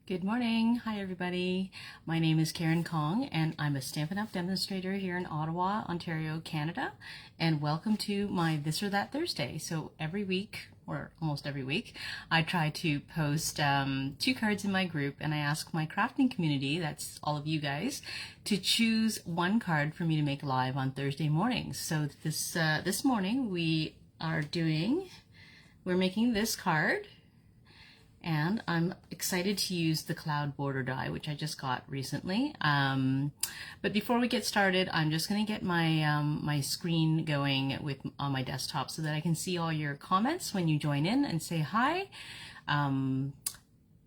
Good morning. Hi, everybody. My name is Karen Kong, and I'm a Stampin' Up! Demonstrator here in Ottawa, Ontario, Canada. And welcome to my This or That Thursday. So every week, or almost every week, I try to post 2 cards in my group, and I ask my crafting community, that's all of you guys, to choose 1 card for me to make live on Thursday mornings. So this morning we're making this card. And I'm excited to use the cloud border die, which I just got recently. But before we get started, I'm just going to get my my screen going on my desktop so that I can see all your comments when you join in and say hi.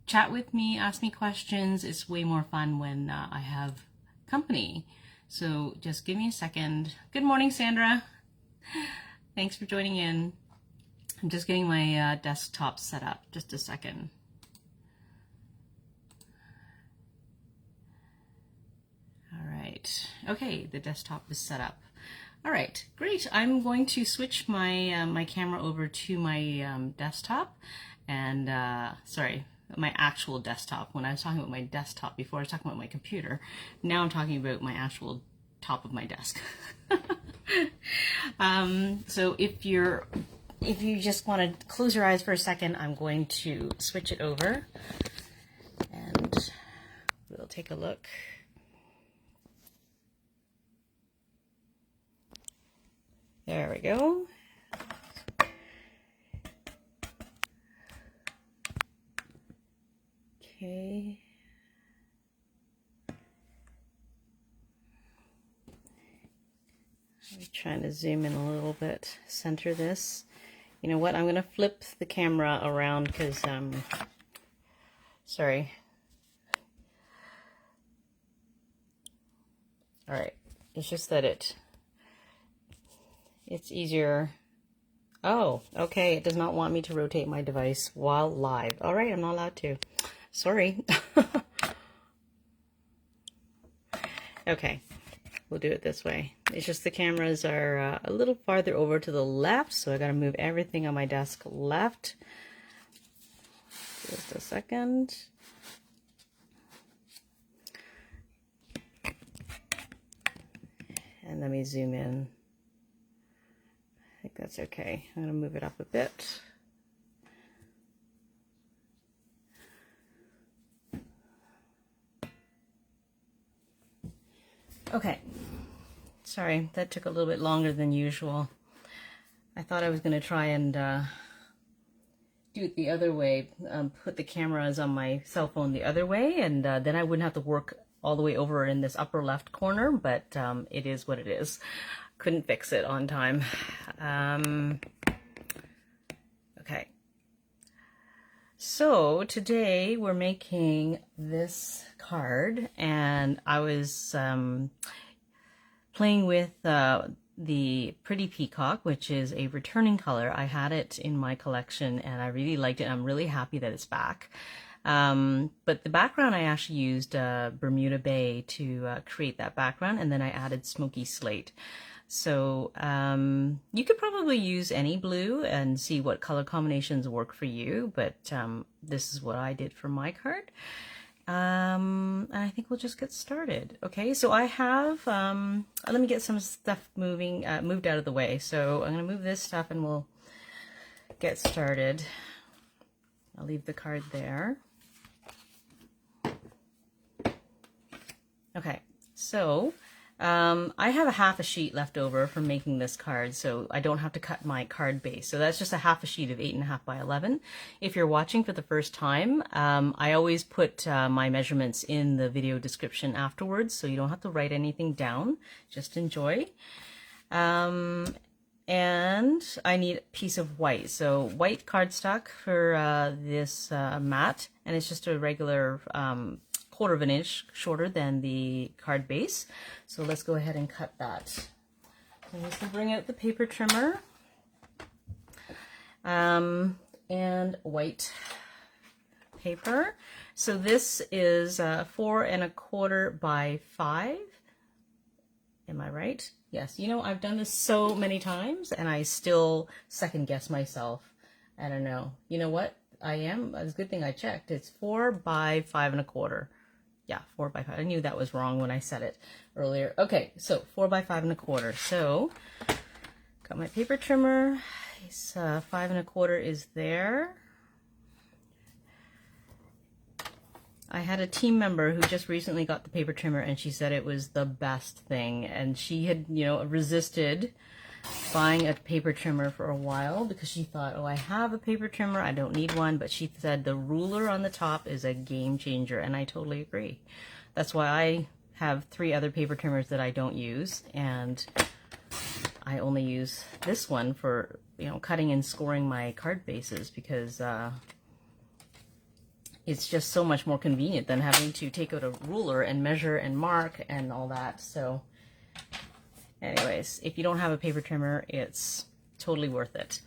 Chat with me, ask me questions. It's way more fun when I have company. So just give me a second. Good morning, Sandra. Thanks for joining in. I'm just getting my desktop set up. Just a second. All right. Okay, the desktop is set up. All right, great. I'm going to switch my my camera over to my desktop, and sorry, my actual desktop. When I was talking about my desktop before, I was talking about my computer. Now I'm talking about my actual top of my desk. So if you just want to close your eyes for a second, I'm going to switch it over and we'll take a look. There we go. Okay. I'm trying to zoom in a little bit, center this. You know what, I'm going to flip the camera around because, sorry. All right, it's just that it's easier. Oh, okay, it does not want me to rotate my device while live. All right, I'm not allowed to. Sorry. Okay, we'll do it this way. It's just the cameras are a little farther over to the left, so I gotta move everything on my desk left. Just a second. And let me zoom in. I think that's okay. I'm gonna move it up a bit. Okay. Sorry, that took a little bit longer than usual. I thought I was going to try and do it the other way, put the cameras on my cell phone the other way, and then I wouldn't have to work all the way over in this upper left corner, but it is what it is. Couldn't fix it on time. Okay. So today we're making this card, and I was playing with the Pretty Peacock, which is a returning color. I had it in my collection and I really liked it. I'm really happy that it's back. But the background, I actually used Bermuda Bay to create that background, and then I added Smoky Slate. So you could probably use any blue and see what color combinations work for you, but this is what I did for my card. And I think we'll just get started. Okay, so I have, let me get some stuff moved out of the way. So I'm going to move this stuff and we'll get started. I'll leave the card there. Okay, so I have a half a sheet left over from making this card, so I don't have to cut my card base. So that's just a half a sheet of 8.5 by 11. If you're watching for the first time, I always put my measurements in the video description afterwards, so you don't have to write anything down. Just enjoy. And I need a piece of white. So white cardstock for this mat, and it's just a regular 1/4 of an inch shorter than the card base. So let's go ahead and cut that. I'm just going to bring out the paper trimmer and white paper. So this is 4 1/4 by 5. Am I right? Yes. You know, I've done this so many times and I still second guess myself. I don't know. You know what? I am. It's a good thing I checked. It's 4 by 5 1/4. Yeah, 4 by 5. I knew that was wrong when I said it earlier. Okay, so 4 by 5 1/4. So, got my paper trimmer. It's 5 1/4 is there. I had a team member who just recently got the paper trimmer, and she said it was the best thing. And she had, you know, resisted buying a paper trimmer for a while because she thought, oh, I have a paper trimmer, I don't need one. But she said the ruler on the top is a game changer, and I totally agree. That's why I have 3 other paper trimmers that I don't use, and I only use this one for, you know, cutting and scoring my card bases, because it's just so much more convenient than having to take out a ruler and measure and mark and all that. So anyways, if you don't have a paper trimmer, it's totally worth it.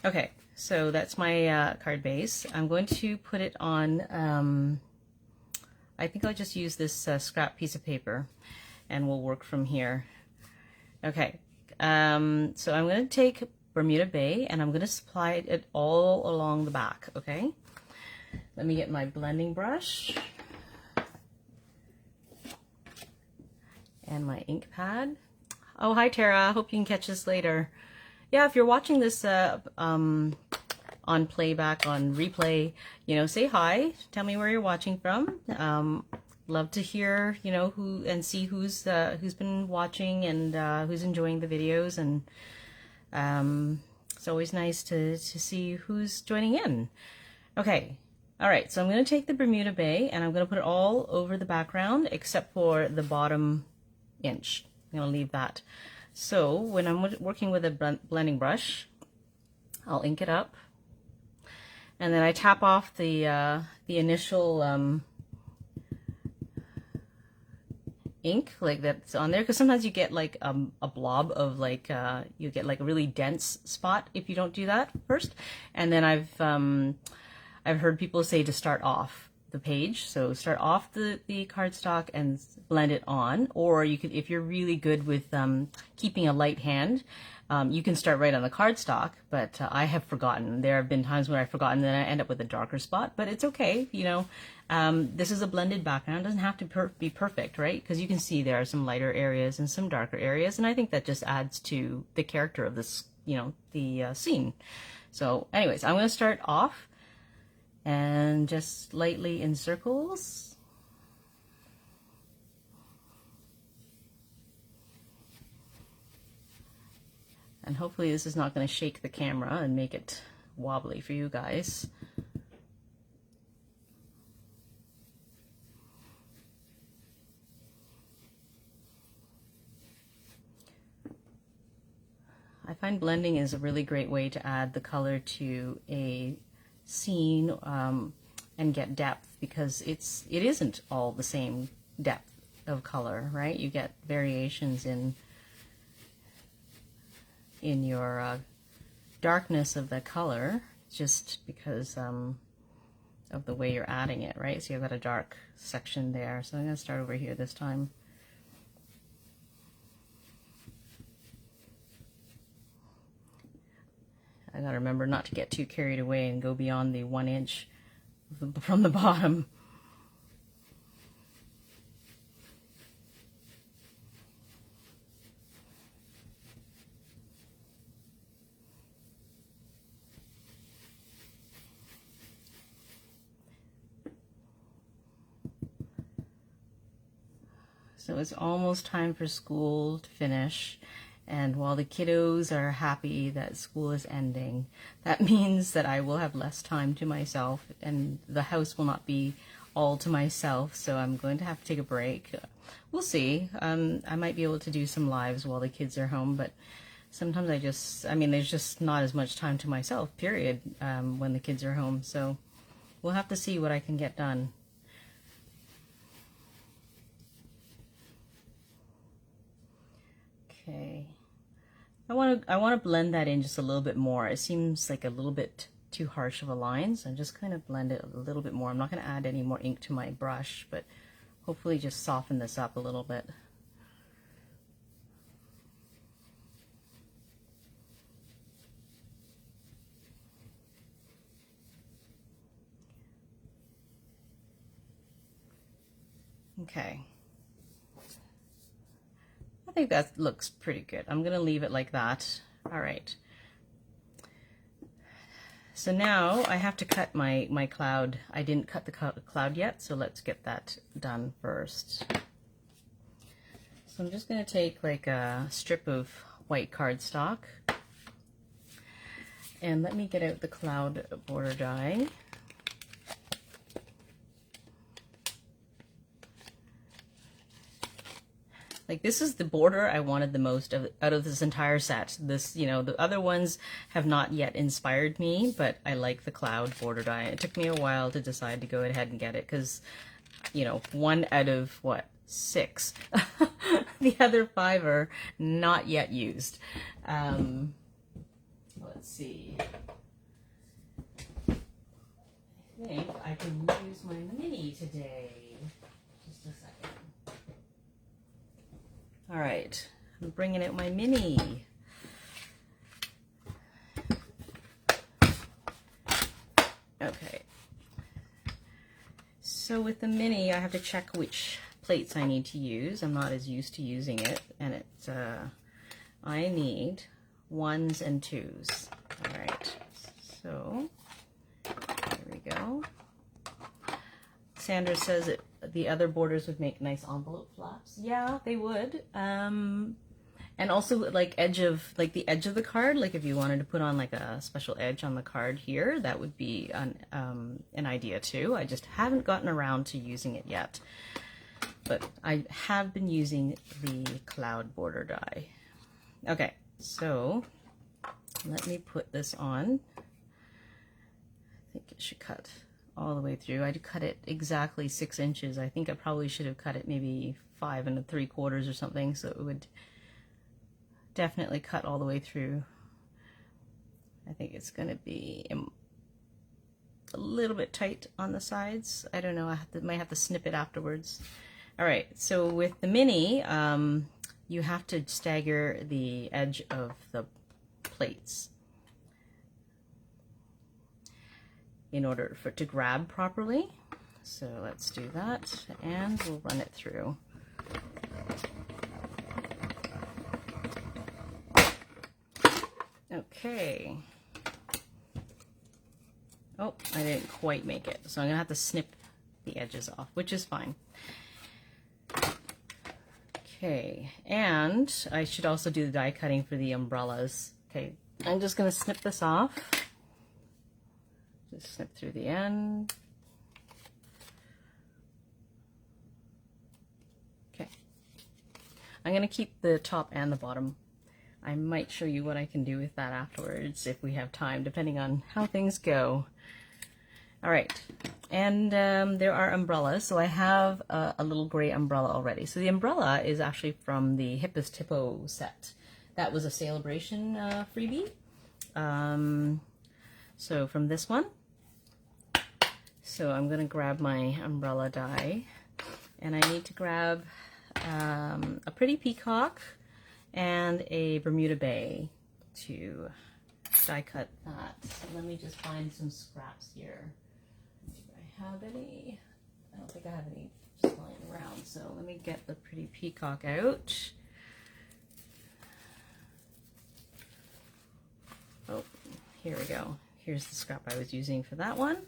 Okay, so that's my card base. I'm going to put it on, I think I'll just use this scrap piece of paper, and we'll work from here. Okay, so I'm going to take Bermuda Bay, and I'm going to supply it all along the back, okay? Let me get my blending brush and my ink pad. Oh, hi Tara, hope you can catch this later. Yeah, if you're watching this on playback, on replay, you know, say hi, tell me where you're watching from. Love to hear, you know, who, and see who's been watching and who's enjoying the videos, and it's always nice to see who's joining in. Okay. All right, so I'm going to take the Bermuda Bay, and I'm going to put it all over the background except for the bottom inch. I'm going to leave that. So when I'm working with a blending brush, I'll ink it up, and then I tap off the initial ink like that's on there, because sometimes you get like a blob of like you get like a really dense spot if you don't do that first. And then I've heard people say to start off the page, so start off the cardstock and blend it on, or you could, if you're really good with keeping a light hand, you can start right on the cardstock, but I have forgotten. There have been times when I've forgotten, then I end up with a darker spot, but it's okay, you know. This is a blended background, it doesn't have to be perfect, right? Because you can see there are some lighter areas and some darker areas, and I think that just adds to the character of this, you know, the scene. So anyways, I'm going to start off and just lightly in circles. And hopefully this is not going to shake the camera and make it wobbly for you guys. I find blending is a really great way to add the color to a scene and get depth, because it isn't all the same depth of color, right? You get variations in your darkness of the color, just because of the way you're adding it, right? So you've got a dark section there. So I'm going to start over here this time. I gotta remember not to get too carried away and go beyond the 1 inch from the bottom. So it's almost time for school to finish. And while the kiddos are happy that school is ending, that means that I will have less time to myself, and the house will not be all to myself, so I'm going to have to take a break. We'll see. I might be able to do some lives while the kids are home, but sometimes there's just not as much time to myself, period, when the kids are home. So we'll have to see what I can get done. Okay, I want to blend that in just a little bit more. It seems like a little bit too harsh of a line, so I'm just kind of blend it a little bit more. I'm not going to add any more ink to my brush, but hopefully just soften this up a little bit. Okay. I think that looks pretty good. I'm gonna leave it like that. All right. So now I have to cut my cloud. I didn't cut the cloud yet, so let's get that done first. So I'm just gonna take like a strip of white cardstock, and let me get out the cloud border die. Like, this is the border I wanted the most out of this entire set. This, you know, the other ones have not yet inspired me, but I like the cloud border die. It took me a while to decide to go ahead and get it because, you know, 1 out of, what, 6. The other 5 are not yet used. Let's see. I think I can use my mini today. Just a second. All right, I'm bringing out my mini. Okay. So with the mini, I have to check which plates I need to use. I'm not as used to using it, and it's I need 1s and 2s. All right. So there we go. Sandra says it. The other borders would make nice envelope flaps. Yeah, they would. And also like the edge of the card, like if you wanted to put on like a special edge on the card here, that would be an idea too. I just haven't gotten around to using it yet. But I have been using the cloud border die. Okay, so let me put this on. I think it should cut all the way through. I cut it exactly 6 inches. I think I probably should have cut it maybe 5 3/4 or something, so it would definitely cut all the way through. I think it's going to be a little bit tight on the sides. I don't know. I might have to snip it afterwards. All right. So with the mini, you have to stagger the edge of the plates in order for it to grab properly. So let's do that, and we'll run it through. Okay. Oh, I didn't quite make it, so I'm gonna have to snip the edges off, which is fine. Okay, and I should also do the die cutting for the umbrellas. Okay, I'm just gonna snip this off. Just snip through the end. Okay. I'm gonna keep the top and the bottom. I might show you what I can do with that afterwards if we have time, depending on how things go. All right, and there are umbrellas. So I have a little gray umbrella already. So the umbrella is actually from the Hippest Hippo set. That was a celebration freebie. So from this one. So I'm gonna grab my umbrella die, and I need to grab a pretty peacock and a Bermuda Bay to die cut that. So let me just find some scraps here. Do I have any? I don't think I have any just lying around. So let me get the pretty peacock out. Oh, here we go. Here's the scrap I was using for that one.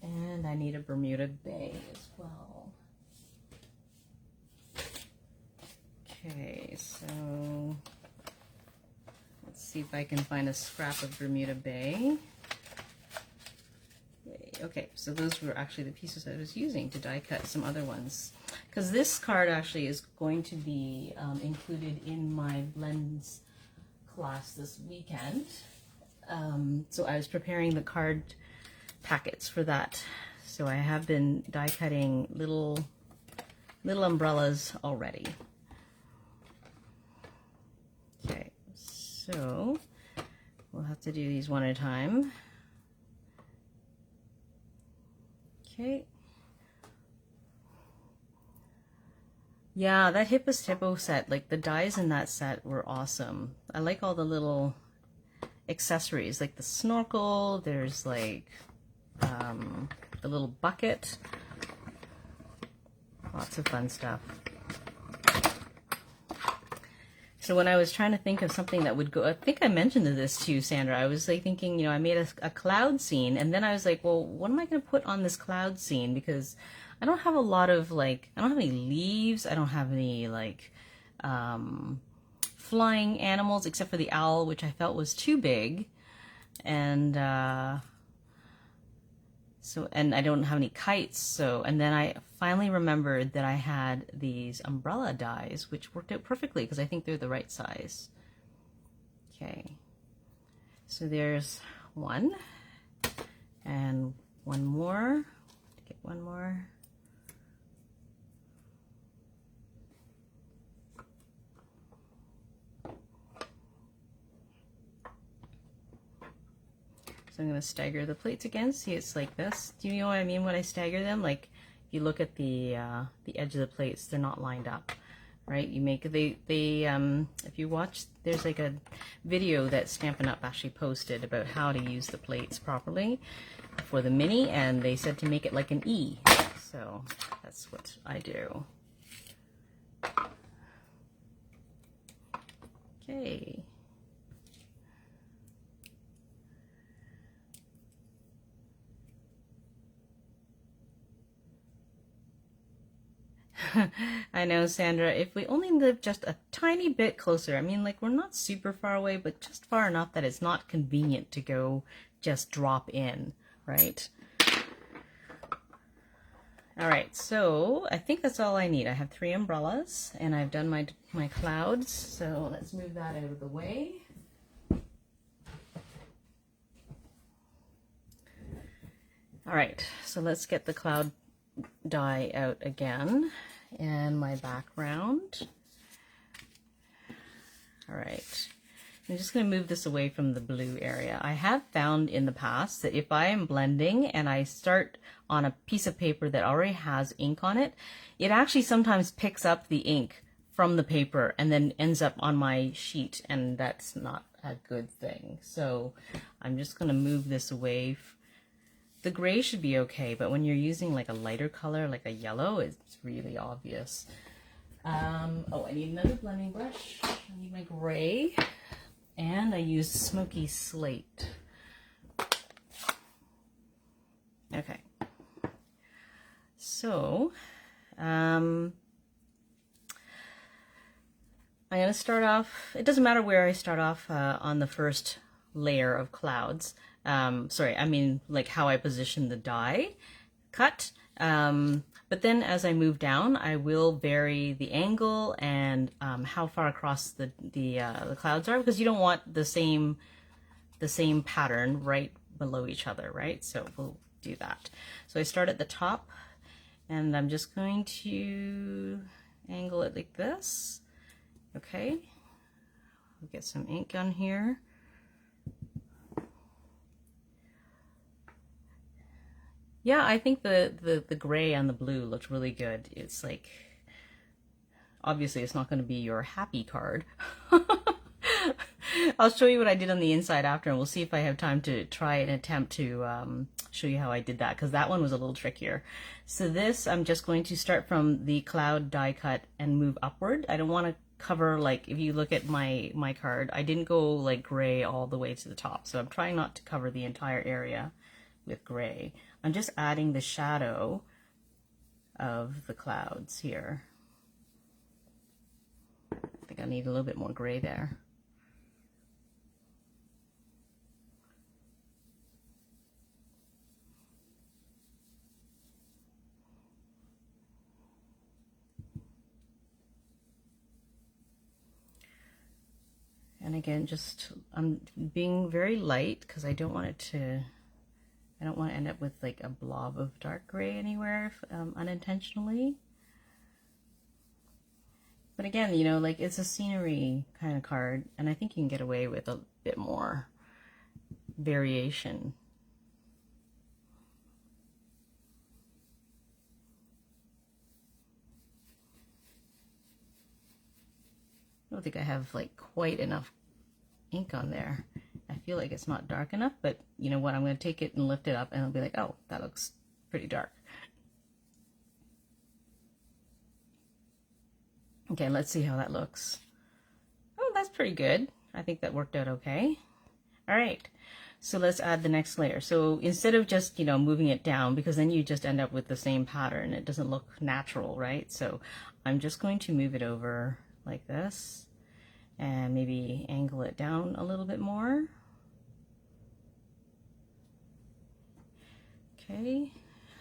And I need a Bermuda Bay as well. Okay, so let's see if I can find a scrap of Bermuda Bay. Okay, so those were actually the pieces I was using to die cut some other ones. Because this card actually is going to be included in my blends class this weekend. So I was preparing the card packets for that. So I have been die cutting little umbrellas already. Okay, so we'll have to do these one at a time. Okay. Yeah, that Hippest Hippo set, like the dies in that set were awesome. I like all the little accessories, like the snorkel, there's like the little bucket. Lots of fun stuff. So when I was trying to think of something that would go, I think I mentioned this to you, Sandra. I was like thinking, you know, I made a cloud scene, and then I was like, well, what am I going to put on this cloud scene? Because I don't have a lot of like, I don't have any leaves. I don't have any like flying animals except for the owl, which I felt was too big. And and I don't have any kites. So, and then I finally remembered that I had these umbrella dies, which worked out perfectly because I think they're the right size. Okay. So there's one and one more. Get one more. So I'm going to stagger the plates again. See, it's like this. Do you know what I mean when I stagger them? Like, if you look at the edge of the plates, they're not lined up, right? You make if you watch, there's like a video that Stampin' Up actually posted about how to use the plates properly for the mini, and they said to make it like an E. So that's what I do. Okay. I know, Sandra, if we only live just a tiny bit closer, I mean, like, we're not super far away, but just far enough that it's not convenient to go just drop in, right? All right, so I think that's all I need. I have 3 umbrellas, and I've done my clouds, so let's move that out of the way. All right, so let's get the cloud die out again, and my background. All right, I'm just going to move this away from the blue area. I have found in the past that if I am blending and I start on a piece of paper that already has ink on it, it actually sometimes picks up the ink from the paper and then ends up on my sheet, and that's not a good thing. So I'm just going to move this away. The gray should be okay, but when you're using like a lighter color, like a yellow, it's really obvious. Oh, I need another blending brush. I need my gray, and I use Smoky Slate. Okay. So, I'm going to start off, it doesn't matter where I start off on the first layer of clouds. Sorry, I mean like how I position the die cut. But then as I move down, I will vary the angle and how far across the clouds are, because you don't want the same pattern right below each other, right? So we'll do that. So I start at the top, and I'm just going to angle it like this. Okay, we'll get some ink on here. Yeah, I think the gray and the blue looked really good. It's like, obviously it's not going to be your happy card. I'll show you what I did on the inside after, and we'll see if I have time to try and attempt to show you how I did that, because that one was a little trickier. So this, I'm just going to start from the cloud die cut and move upward. I don't want to cover, like, if you look at my card, I didn't go like gray all the way to the top, so I'm trying not to cover the entire area with gray. I'm just adding the shadow of the clouds here. I think I need a little bit more gray there. And again, just I'm being very light because I don't want it to, I don't want to end up with like a blob of dark gray anywhere unintentionally. But again, you know, like, it's a scenery kind of card, and I think you can get away with a bit more variation. I don't think I have like quite enough ink on there. I feel like it's not dark enough, but you know what, I'm going to take it and lift it up, and I'll be like, oh, that looks pretty dark. Okay, let's see how that looks. Oh, that's pretty good. I think that worked out okay. All right, so let's add the next layer. So instead of just, you know, moving it down, because then you just end up with the same pattern. It doesn't look natural, right? So I'm just going to move it over like this and maybe angle it down a little bit more. Okay,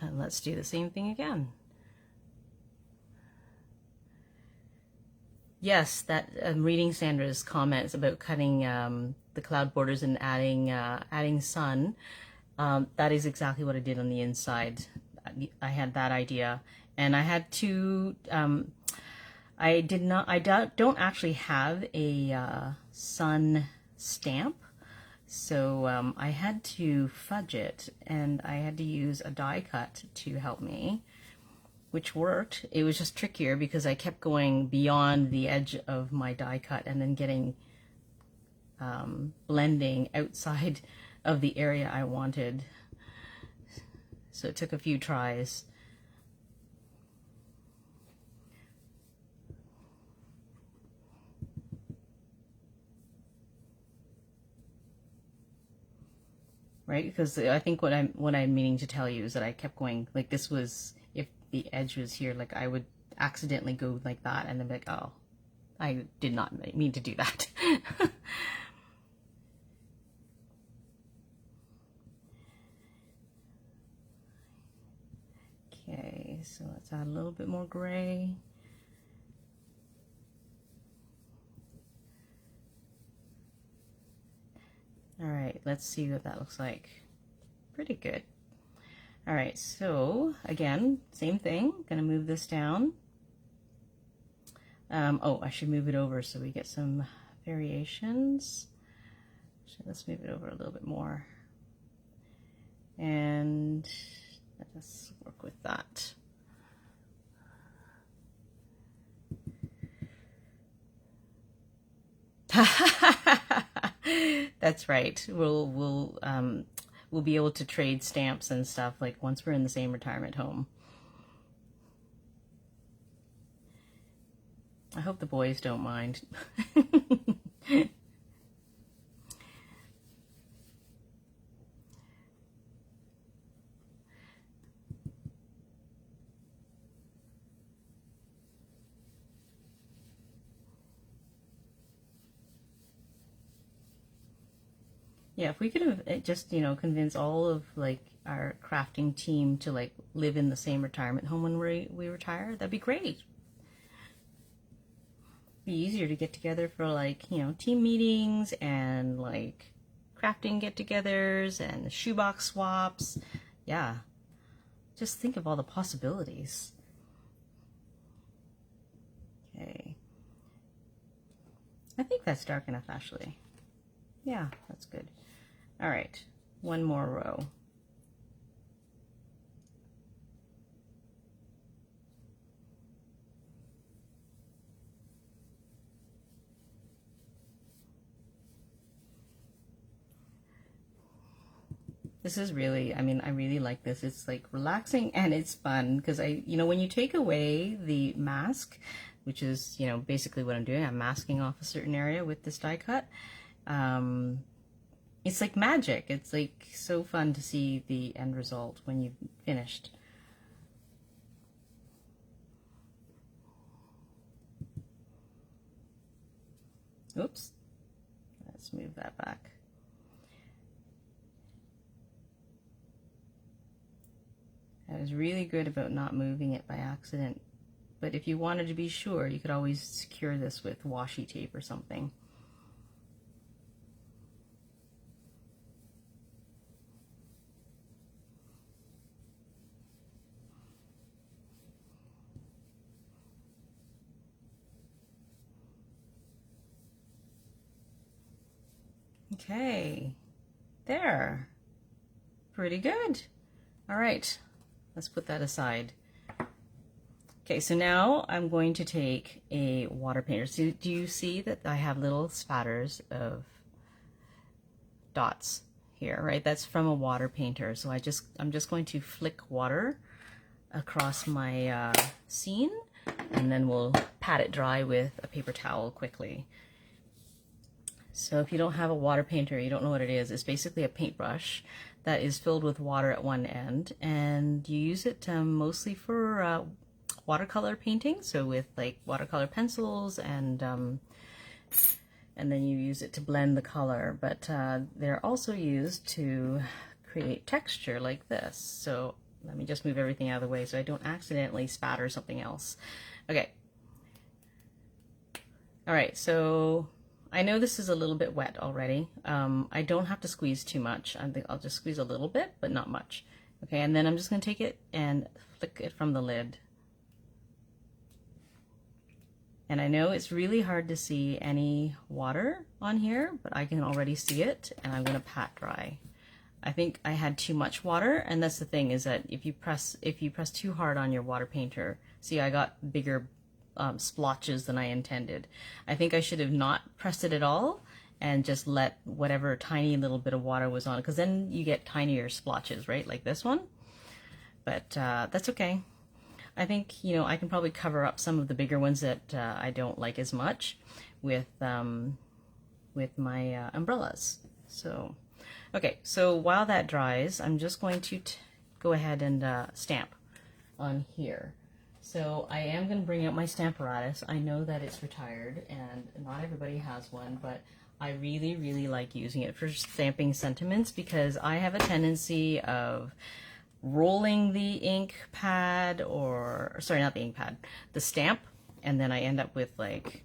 and let's do the same thing again. Yes, that I'm reading Sandra's comments about cutting the cloud borders and adding sun. That is exactly what I did on the inside. I had that idea, and I had to. I did not. I don't actually have a sun stamp, so I had to fudge it, and I had to use a die cut to help me, which worked. It was just trickier because I kept going beyond the edge of my die cut and then getting blending outside of the area I wanted. So it took a few tries. Right, because I think what I'm meaning to tell you is that I kept going, like, this was, if the edge was here, like I would accidentally go like that and then be like, oh, I did not mean to do that. Okay, so let's add a little bit more gray. All right, let's see what that looks like. Pretty good. All right, so again, same thing. Gonna move this down. Oh, I should move it over so we get some variations. So let's move it over a little bit more. And let us work with that. That's right. We'll be able to trade stamps and stuff like once we're in the same retirement home. I hope the boys don't mind. Yeah, if we could have just, you know, convince all of like our crafting team to like live in the same retirement home when we retire, that'd be great. Be easier to get together for like, you know, team meetings and like crafting get-togethers and shoebox swaps. Yeah, just think of all the possibilities. Okay, I think that's dark enough actually. Yeah, that's good. All right, one more row. This is really, I mean, I really like this. It's like relaxing and it's fun because you know, when you take away the mask, which is, you know, basically what I'm doing, I'm masking off a certain area with this die cut. It's like magic. It's like so fun to see the end result when you've finished. Oops. Let's move that back. I was really good about not moving it by accident. But if you wanted to be sure, you could always secure this with washi tape or something. Okay, there. Pretty good. All right, let's put that aside. Okay, so now I'm going to take a water painter. So do you see that I have little spatters of dots here, right? That's from a water painter. So I'm just going to flick water across my scene, and then we'll pat it dry with a paper towel quickly. So if you don't have a water painter, you don't know what it is, it's basically a paintbrush that is filled with water at one end, and you use it mostly for watercolor painting, so with like watercolor pencils, and then you use it to blend the color, but they're also used to create texture like this. So let me just move everything out of the way so I don't accidentally spatter something else. Okay. All right, so I know this is a little bit wet already. I don't have to squeeze too much. I think I'll just squeeze a little bit, but not much. Okay, and then I'm just gonna take it and flick it from the lid. And I know it's really hard to see any water on here, but I can already see it, and I'm gonna pat dry. I think I had too much water, and that's the thing, is that if you press too hard on your water painter, see, I got bigger splotches than I intended. I think I should have not pressed it at all and just let whatever tiny little bit of water was on, because then you get tinier splotches, right, like this one. But that's okay. I think, you know, I can probably cover up some of the bigger ones that I don't like as much with my umbrellas. So, okay, so while that dries, I'm just going to go ahead and stamp on here. So I am going to bring out my Stamparatus. I know that it's retired and not everybody has one, but I really, really like using it for stamping sentiments, because I have a tendency of rolling the ink pad, or sorry, not the ink pad, the stamp, and then I end up with like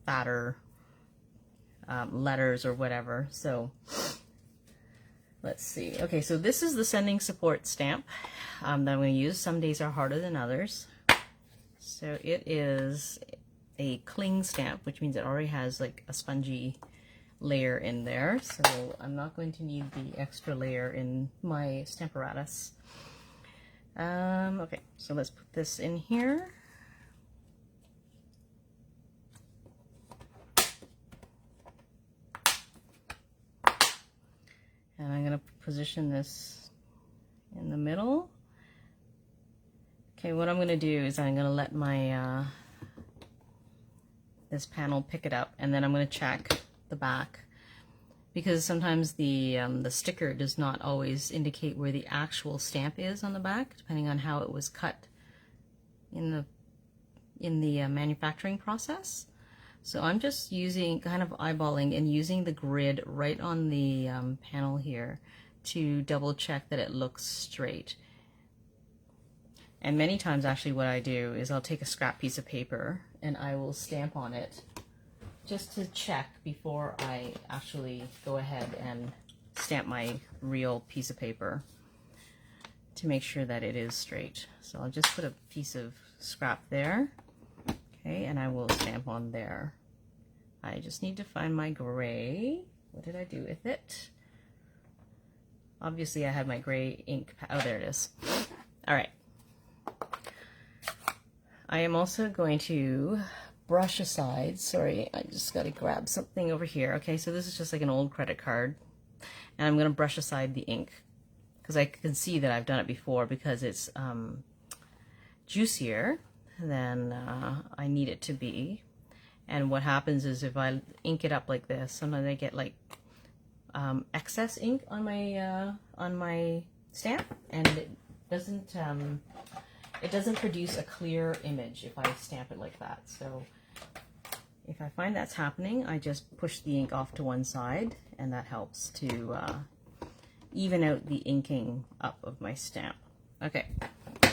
fatter letters or whatever. So let's see. Okay, so this is the sending support stamp that I'm going to use. Some days are harder than others. So it is a cling stamp, which means it already has like a spongy layer in there, so I'm not going to need the extra layer in my Stamparatus. Okay, so let's put this in here. And I'm going to position this in the middle. Okay, what I'm going to do is I'm going to let my this panel pick it up, and then I'm going to check the back, because sometimes the sticker does not always indicate where the actual stamp is on the back, depending on how it was cut in the manufacturing process. So I'm just using, kind of eyeballing and using the grid right on the panel here to double check that it looks straight. And many times actually what I do is I'll take a scrap piece of paper and I will stamp on it just to check before I actually go ahead and stamp my real piece of paper, to make sure that it is straight. So I'll just put a piece of scrap there, okay, and I will stamp on there. I just need to find my gray. What did I do with it? Obviously I had my gray ink, oh there it is. All right. I am also going to brush aside, sorry, I just got to grab something over here. Okay, so this is just like an old credit card, and I'm going to brush aside the ink, because I can see that I've done it before, because it's juicier than I need it to be. And what happens is if I ink it up like this, sometimes I get like excess ink on my stamp, and it doesn't produce a clear image if I stamp it like that. So if I find that's happening, I just push the ink off to one side, and that helps to even out the inking up of my stamp. Okay,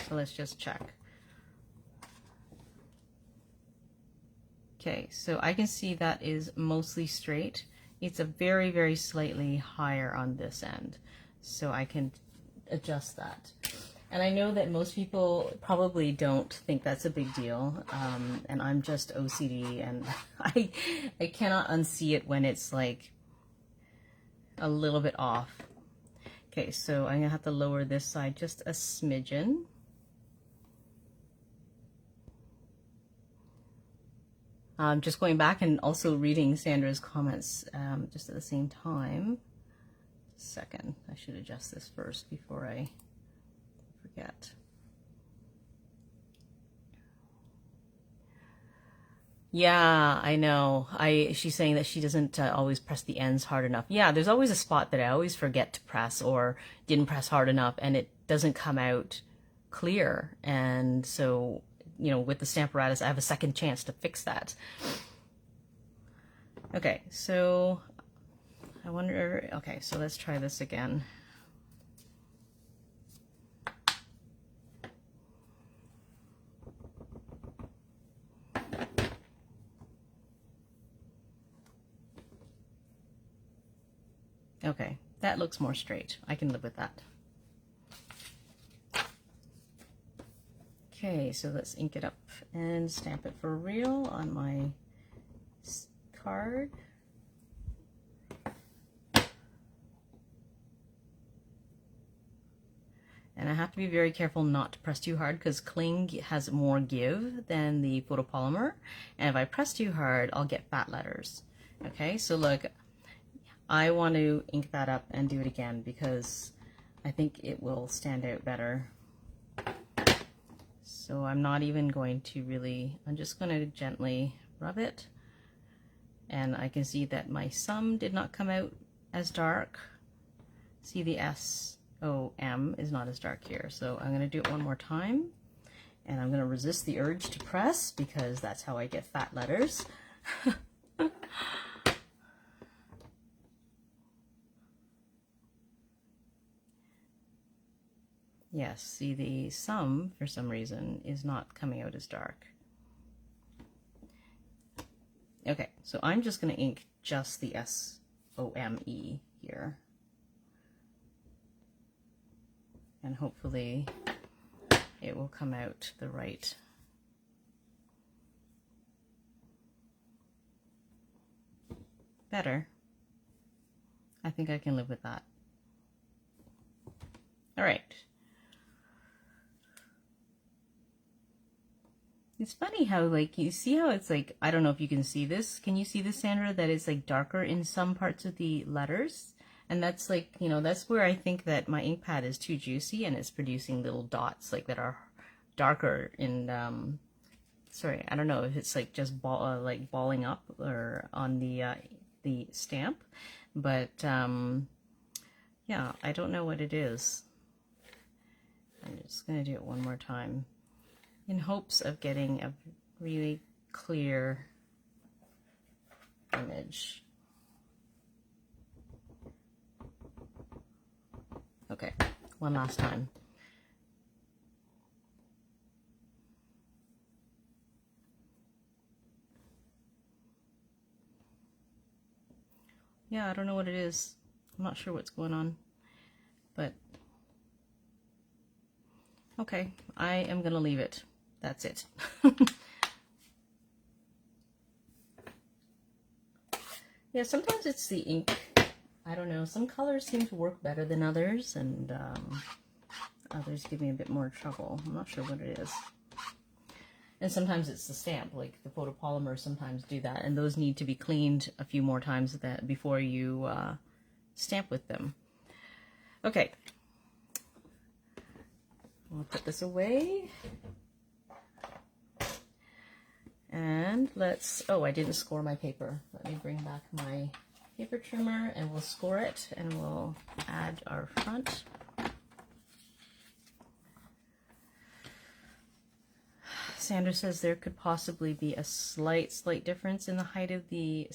so let's just check. Okay, so I can see that is mostly straight. It's a very, very slightly higher on this end, so I can adjust that. And I know that most people probably don't think that's a big deal, and I'm just OCD, and I cannot unsee it when it's like a little bit off. Okay, so I'm gonna have to lower this side just a smidgen. Just going back and also reading Sandra's comments just at the same time. Just a second, I should adjust this first before I forget. Yeah, I know. She's saying that she doesn't always press the ends hard enough. Yeah, there's always a spot that I always forget to press or didn't press hard enough and it doesn't come out clear. And so, with the Stamparatus, I have a second chance to fix that. Okay, so I wonder, okay, so let's try this again. Okay, that looks more straight. I can live with that. Okay, so let's ink it up and stamp it for real on my card. And I have to be very careful not to press too hard because cling has more give than the photopolymer. And if I press too hard, I'll get fat letters. Okay, so look, I want to ink that up and do it again because I think it will stand out better. So I'm not even going to really, I'm just going to gently rub it. And I can see that my sum did not come out as dark. See, the SOM is not as dark here. So I'm going to do it one more time. And I'm going to resist the urge to press because that's how I get fat letters. Yes, see, the sum, for some reason, is not coming out as dark. Okay, so I'm just going to ink just the SOME here. And hopefully it will come out the right. Better. I think I can live with that. All right. It's funny how, like, you see how it's like, I don't know if you can see this. Can you see this, Sandra? That it's like darker in some parts of the letters. And that's like, that's where I think that my ink pad is too juicy and it's producing little dots like that are darker in, sorry, I don't know if it's like just like balling up or on the stamp. But, yeah, I don't know what it is. I'm just going to do it one more time, in hopes of getting a really clear image. Okay, one last time. Yeah, I don't know what it is. I'm not sure what's going on, but okay, I am gonna leave it. That's it. Yeah, sometimes it's the ink. I don't know. Some colors seem to work better than others, and others give me a bit more trouble. I'm not sure what it is. And sometimes it's the stamp, like the photopolymers sometimes do that, and those need to be cleaned a few more times before you stamp with them. Okay. I'll put this away. And let's, oh, I didn't score my paper. Let me bring back my paper trimmer and we'll score it and we'll add our front. Sandra says there could possibly be a slight difference in the height of the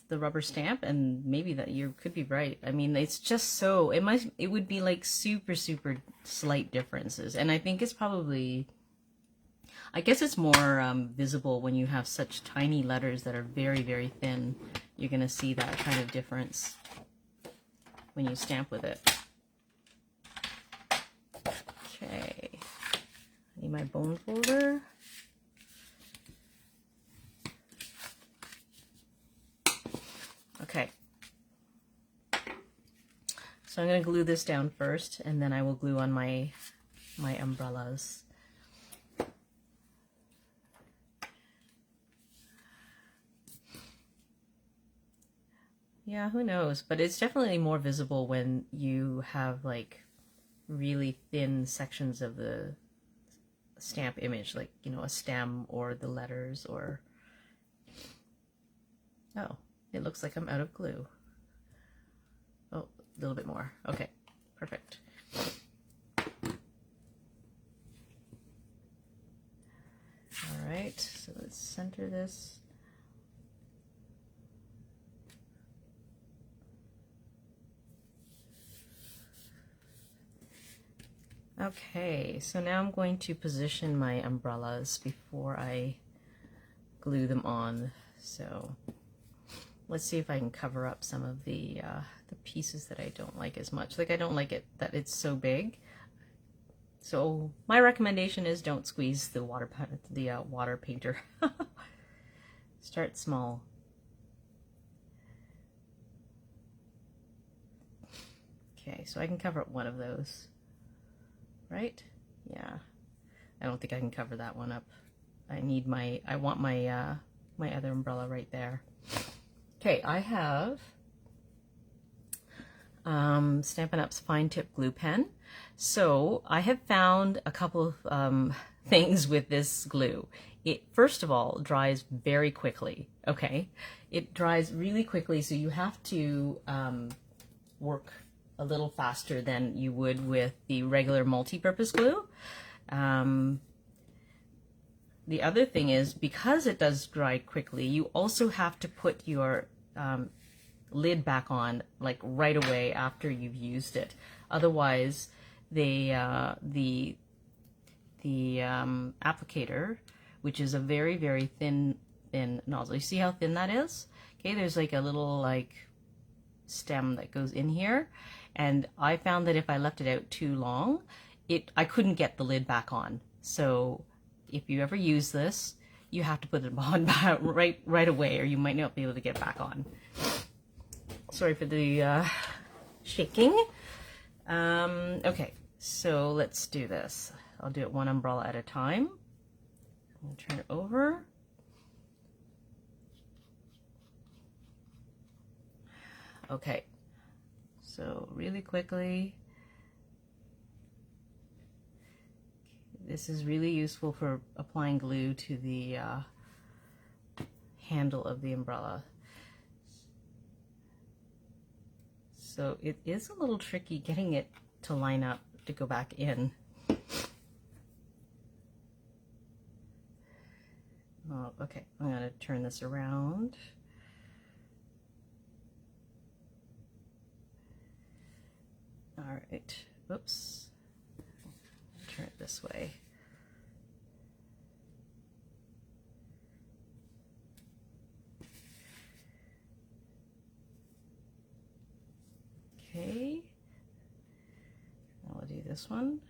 rubber stamp, and maybe that you could be right. I mean, it's just so, it would be like super slight differences, and I think it's probably, I guess it's more visible when you have such tiny letters that are very thin. You're gonna see that kind of difference when you stamp with it. Okay, I need my bone folder. Okay, so I'm going to glue this down first, and then I will glue on my umbrellas. Yeah, who knows? But it's definitely more visible when you have like really thin sections of the stamp image, like, a stem or the letters or Oh, it looks like I'm out of glue. Oh, a little bit more. Okay, perfect. All right, so let's center this. Okay, so now I'm going to position my umbrellas before I glue them on. So let's see if I can cover up some of the pieces that I don't like as much. Like I don't like it that it's so big. So my recommendation is don't squeeze the water painter. Start small. Okay, so I can cover up one of those. Right? Yeah. I don't think I can cover that one up. I want my my other umbrella right there. Okay, I have Stampin' Up's fine tip glue pen. So I have found a couple of things with this glue. It first of all dries very quickly. Okay, it dries really quickly, so you have to work a little faster than you would with the regular multi-purpose glue. The other thing is, because it does dry quickly, you also have to put your lid back on like right away after you've used it. Otherwise, the applicator, which is a very, very thin nozzle. You see how thin that is? Okay, there's like a little like stem that goes in here. And I found that if I left it out too long, I couldn't get the lid back on. So if you ever use this, you have to put it on right away, or you might not be able to get it back on. Sorry for the shaking. Okay, so let's do this. I'll do it one umbrella at a time. I'll turn it over. Okay, so really quickly, this is really useful for applying glue to the handle of the umbrella. So it is a little tricky getting it to line up to go back in. Oh, okay, I'm going to turn this around. All right, oops, turn it this way. Okay, I'll do this one.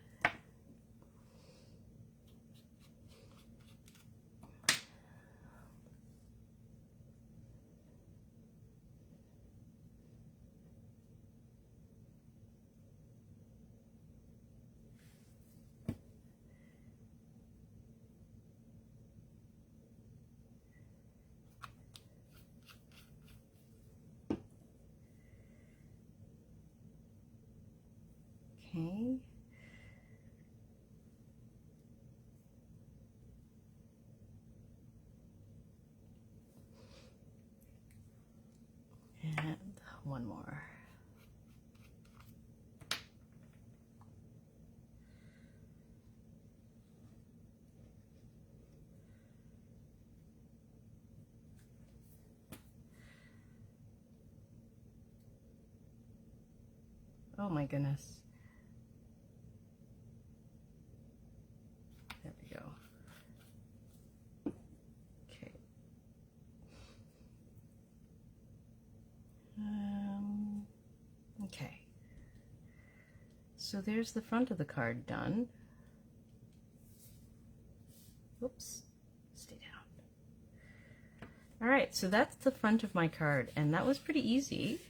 Okay. And one more. Oh my goodness. There we go. Okay. Okay. So there's the front of the card done. Oops. Stay down. All right, so that's the front of my card, and that was pretty easy.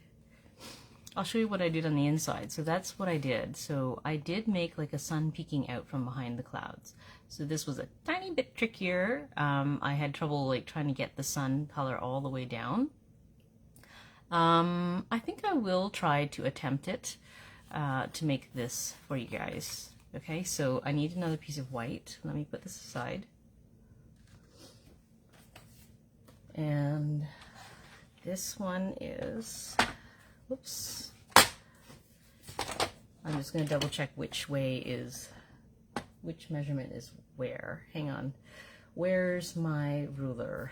I'll show you what I did on the inside. So that's what I did. So I did make like a sun peeking out from behind the clouds. So this was a tiny bit trickier. I had trouble like trying to get the sun color all the way down. I think I will try to attempt it to make this for you guys. Okay, so I need another piece of white. Let me put this aside. And this one is, whoops, I'm just going to double check which measurement is where. Hang on. Where's my ruler?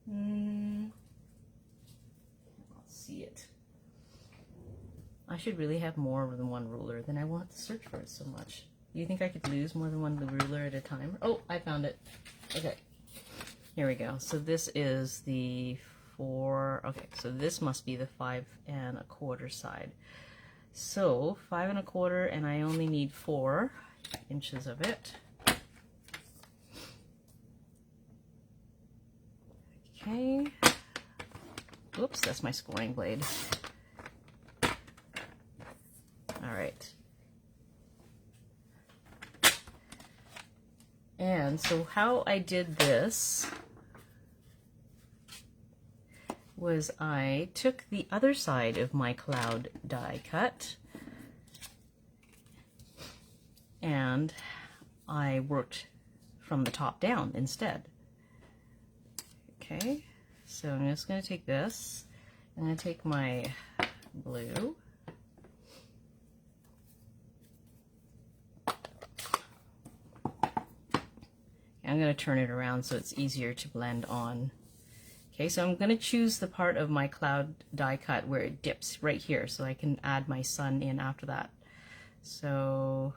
I'll see it. I should really have more than one ruler, then I won't have to search for it so much. Do you think I could lose more than one ruler at a time? Oh, I found it. Okay. Here we go. So this is the 4, okay, so this must be the 5 1/4 side. So 5 1/4, and I only need 4 inches of it. Okay. Oops, that's my scoring blade. All right. And so how I did this was I took the other side of my cloud die cut and I worked from the top down instead. Okay, so I'm just going to take this, I'm going to take my blue, I'm going to turn it around so it's easier to blend on. Okay, so I'm going to choose the part of my cloud die cut where it dips right here so I can add my sun in after that. So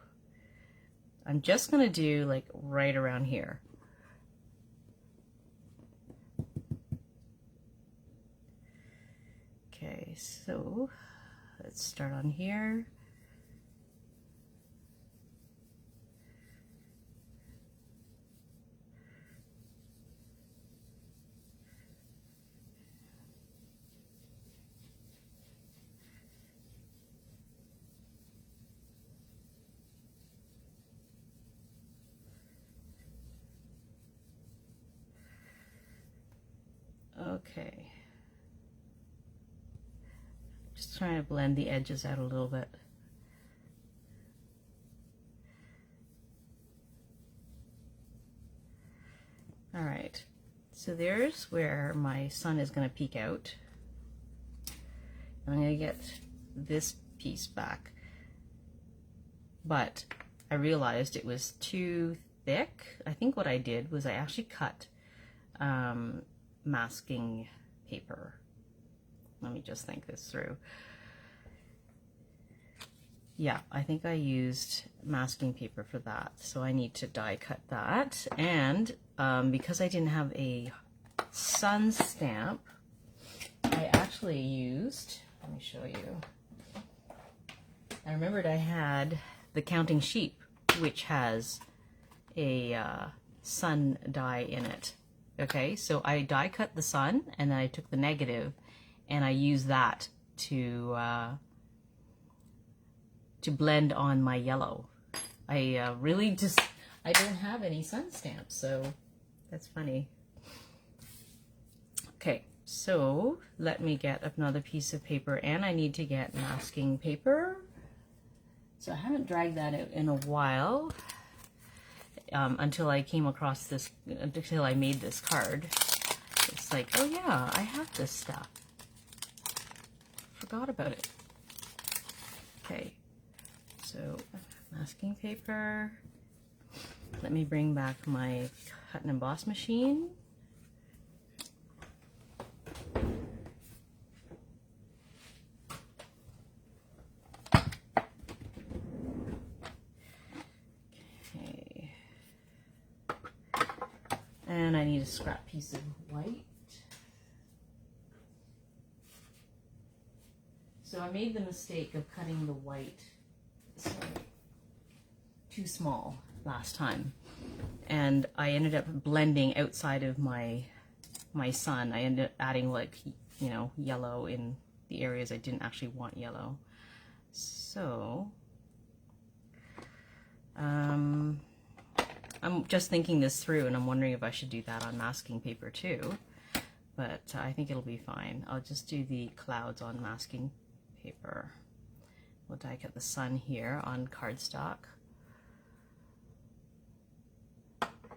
I'm just going to do like right around here. Okay, so let's start on here. Okay, just trying to blend the edges out a little bit. All right, so there's where my sun is going to peek out. I'm going to get this piece back, but I realized it was too thick. I think what I did was I actually cut masking paper. Let me just think this through. Yeah, I think I used masking paper for that, so I need to die cut that. And because I didn't have a sun stamp, I actually used, let me show you. I remembered I had the Counting Sheep, which has a sun die in it. Okay, so I die cut the sun, and then I took the negative, and I used that to blend on my yellow. I really just, I don't have any sun stamps, so that's funny. Okay, so let me get another piece of paper, and I need to get masking paper. So I haven't dragged that out in a while. Until I came across this, until I made this card. It's like, oh yeah, I have this stuff. Forgot about it. Okay, so masking paper. Let me bring back my cut and emboss machine. And I need a scrap piece of white. So I made the mistake of cutting the white too small last time. And I ended up blending outside of my sun. I ended up adding, like, you know, yellow in the areas I didn't actually want yellow. So I'm just thinking this through, and I'm wondering if I should do that on masking paper too, but I think it'll be fine. I'll just do the clouds on masking paper. We'll die cut the sun here on cardstock.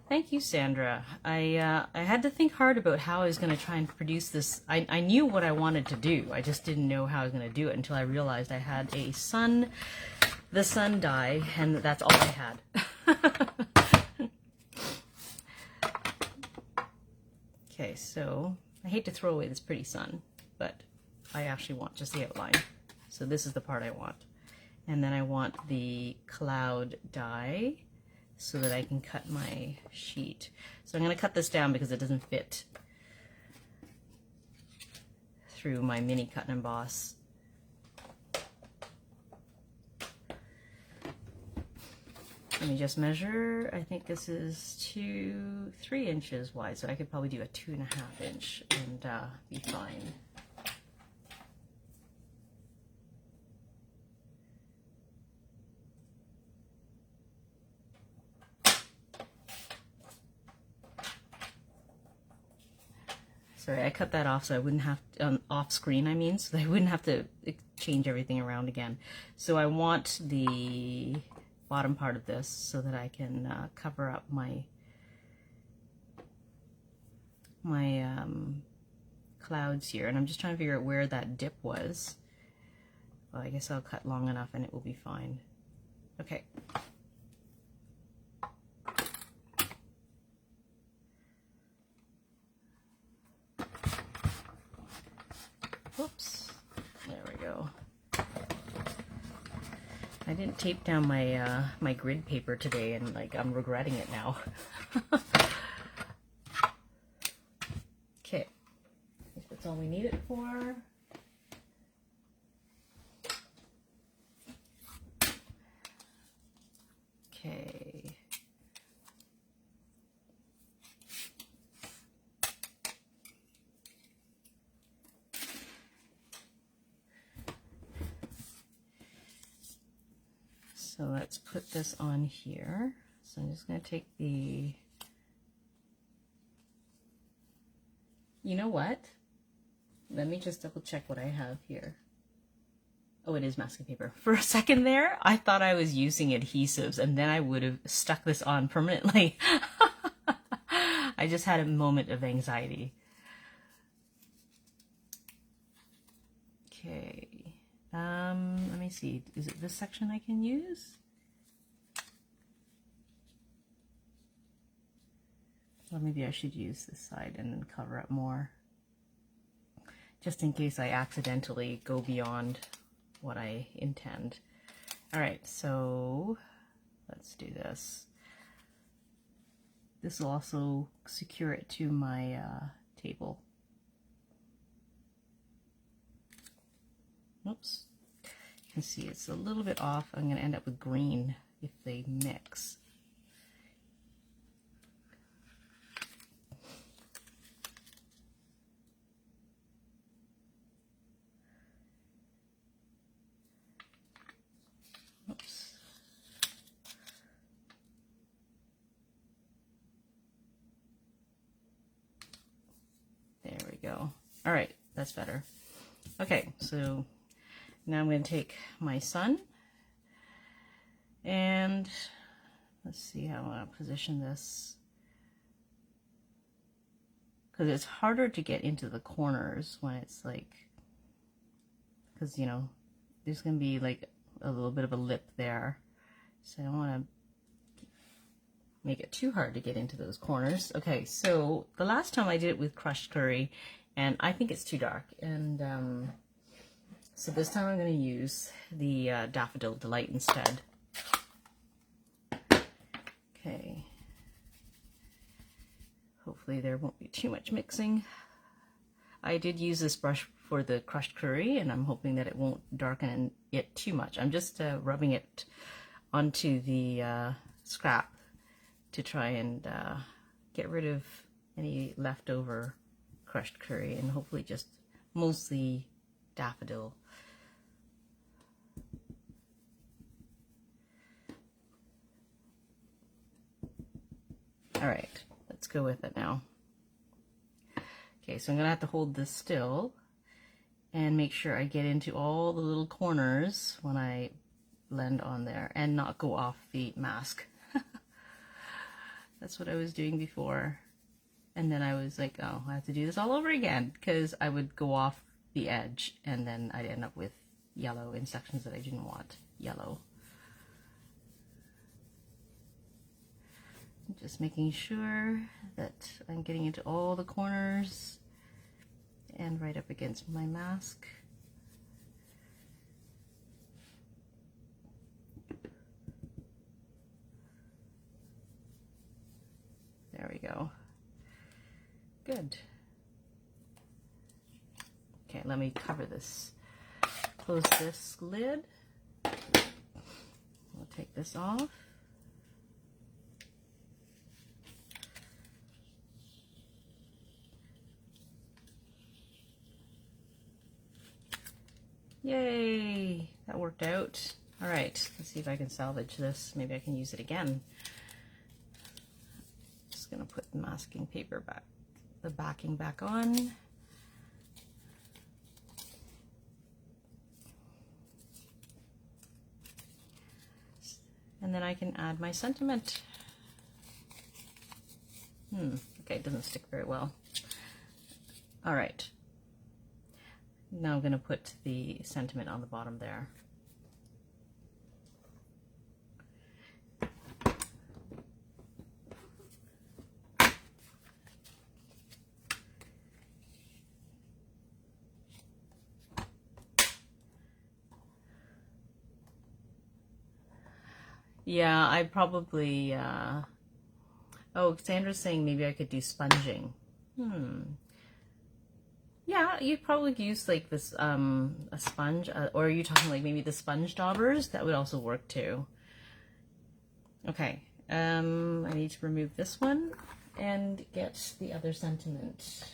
Thank you, Sandra. I had to think hard about how I was going to try and produce this. I knew what I wanted to do. I just didn't know how I was going to do it until I realized I had the sun die, and that's all I had. Okay, so I hate to throw away this pretty sun, but I actually want just the outline. So this is the part I want. And then I want the cloud die so that I can cut my sheet. So I'm going to cut this down because it doesn't fit through my mini cut and emboss. Let me just measure. I think this is 3 inches wide, so I could probably do a 2.5 inch and be fine. Sorry, I cut that off so I wouldn't have to, off screen I mean, so I wouldn't have to change everything around again. So I want the bottom part of this so that I can cover up my clouds here, and I'm just trying to figure out where that dip was. Well, I guess I'll cut long enough and it will be fine. Okay. Whoops. There we go. I didn't tape down my my grid paper today, and like I'm regretting it now. Okay, I think that's all we need it for. Okay. So let's put this on here. So I'm just going to take the, you know what? Let me just double check what I have here. Oh, it is masking paper. For a second there, I thought I was using adhesives, and then I would have stuck this on permanently. I just had a moment of anxiety. Okay. Let me see. Is it this section I can use? Or maybe I should use this side and then cover up more, just in case I accidentally go beyond what I intend. All right, so let's do this. This will also secure it to my table. Oops. You can see it's a little bit off. I'm going to end up with green if they mix. Oops. There we go. All right, that's better. Okay, so now I'm going to take my sun, and let's see how I want to position this, because it's harder to get into the corners when it's like, because you know there's going to be like a little bit of a lip there, so I don't want to make it too hard to get into those corners. Okay, so the last time I did it with crushed curry, and I think it's too dark, and so this time I'm going to use the Daffodil Delight instead. Okay. Hopefully there won't be too much mixing. I did use this brush for the crushed curry, and I'm hoping that it won't darken it too much. I'm just rubbing it onto the scrap to try and get rid of any leftover crushed curry, and hopefully just mostly daffodil. All right, let's go with it now. Okay, so I'm gonna have to hold this still and make sure I get into all the little corners when I blend on there and not go off the mask. That's what I was doing before. And then I was like, oh, I have to do this all over again, because I would go off the edge and then I'd end up with yellow in sections that I didn't want yellow. Just making sure that I'm getting into all the corners and right up against my mask. There we go. Good. Okay, let me cover this. Close this lid. We'll take this off. Yay! That worked out. All right, let's see if I can salvage this. Maybe I can use it again. Just gonna put the masking paper back, the backing back on. And then I can add my sentiment. Okay, it doesn't stick very well. All right. Now I'm going to put the sentiment on the bottom there. Yeah, I probably, oh, Sandra's saying maybe I could do sponging. Yeah, you'd probably use like this, a sponge, or are you talking like maybe the sponge daubers? That would also work too. Okay, I need to remove this one and get the other sentiment.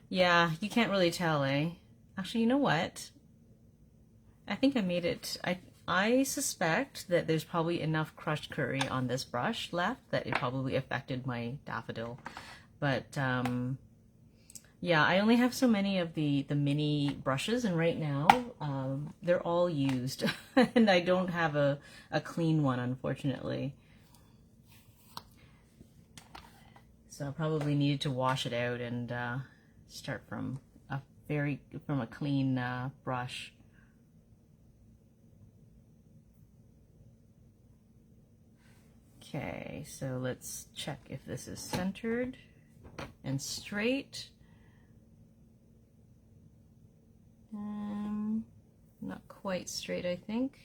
Yeah, you can't really tell, eh? Actually, you know what? I think I made it, I suspect that there's probably enough crushed curry on this brush left that it probably affected my daffodil. But yeah, I only have so many of the mini brushes, and right now they're all used and I don't have a clean one, unfortunately. So I probably needed to wash it out and start from a clean brush. Okay, so let's check if this is centered and straight. Not quite straight, I think.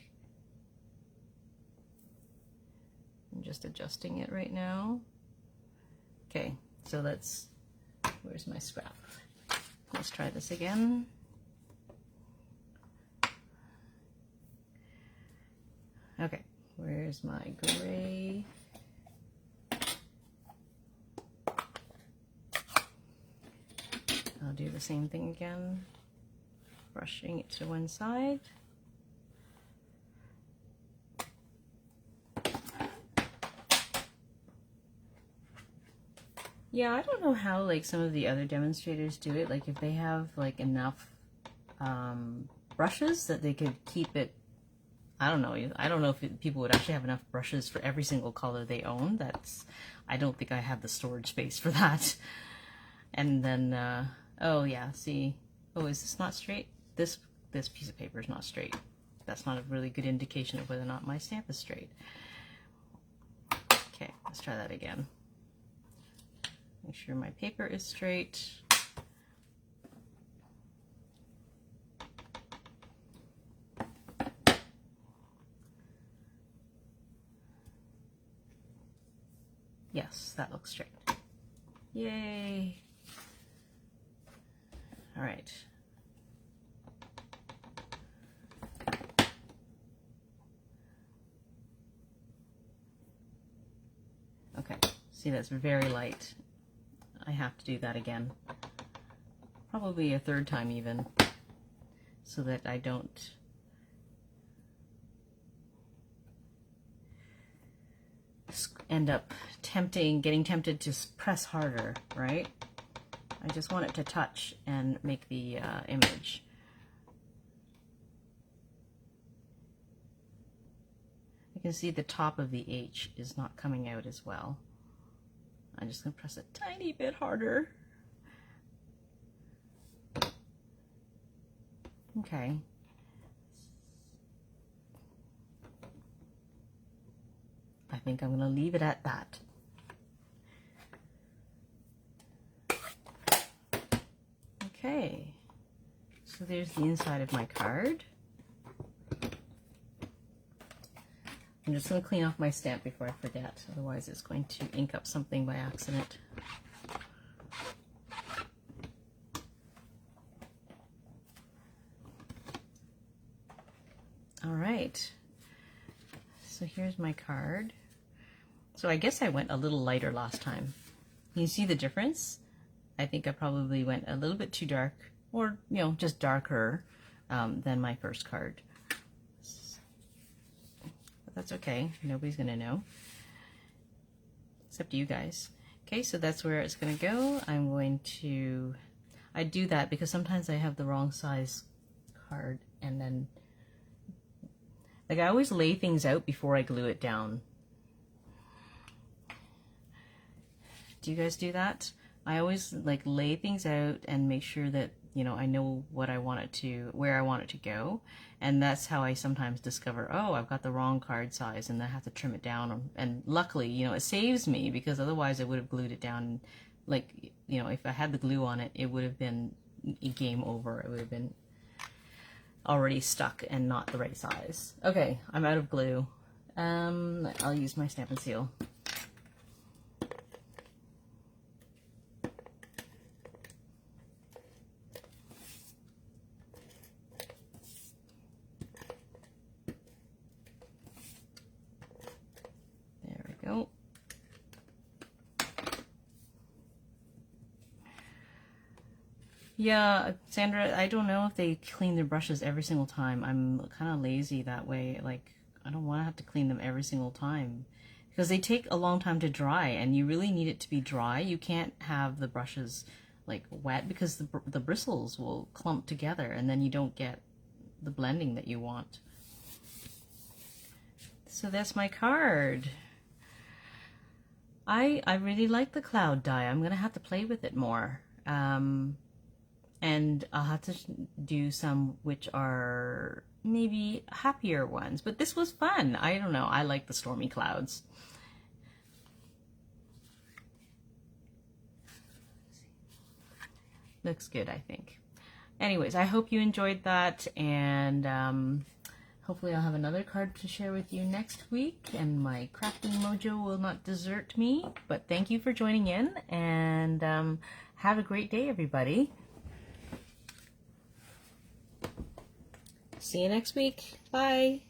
I'm just adjusting it right now. Okay, so where's my scrap? Let's try this again. Okay, where's my gray? I'll do the same thing again, brushing it to one side. Yeah, I don't know how like some of the other demonstrators do it, like if they have like enough brushes that they could keep it. I don't know if people would actually have enough brushes for every single color they own. I don't think I have the storage space for that. And then oh yeah, see, oh, is this not straight? This piece of paper is not straight. That's not a really good indication of whether or not my stamp is straight. Okay, let's try that again. Make sure my paper is straight. Yes, that looks straight. Yay! All right. Okay, see, that's very light. I have to do that again. Probably a third time even, so that I don't end up getting tempted to press harder, right? I just want it to touch and make the image. You can see the top of the H is not coming out as well. I'm just going to press a tiny bit harder. Okay. I think I'm going to leave it at that. Okay, so there's the inside of my card. I'm just going to clean off my stamp before I forget, otherwise it's going to ink up something by accident. All right, so here's my card. So I guess I went a little lighter last time. You see the difference? I think I probably went a little bit too dark, or, you know, just darker than my first card. But that's okay. Nobody's going to know, except you guys. Okay, so that's where it's going to go. I'm going to... I do that because sometimes I have the wrong size card, and then... Like, I always lay things out before I glue it down. Do you guys do that? I always like lay things out and make sure that, you know, I know what I want it to, where I want it to go. And that's how I sometimes discover, oh, I've got the wrong card size and I have to trim it down. And luckily, you know, it saves me, because otherwise I would have glued it down. Like, you know, if I had the glue on it, it would have been game over. It would have been already stuck and not the right size. Okay, I'm out of glue. I'll use my Stampin' Seal. Yeah, Sandra, I don't know if they clean their brushes every single time. I'm kind of lazy that way. Like, I don't want to have to clean them every single time, because they take a long time to dry, and you really need it to be dry. You can't have the brushes like wet, because the bristles will clump together and then you don't get the blending that you want. So that's my card. I really like the cloud die. I'm going to have to play with it more. And I'll have to do some which are maybe happier ones. But this was fun. I don't know. I like the stormy clouds. Looks good, I think. Anyways, I hope you enjoyed that. And hopefully I'll have another card to share with you next week. And my crafting mojo will not desert me. But thank you for joining in. And have a great day, everybody. See you next week. Bye.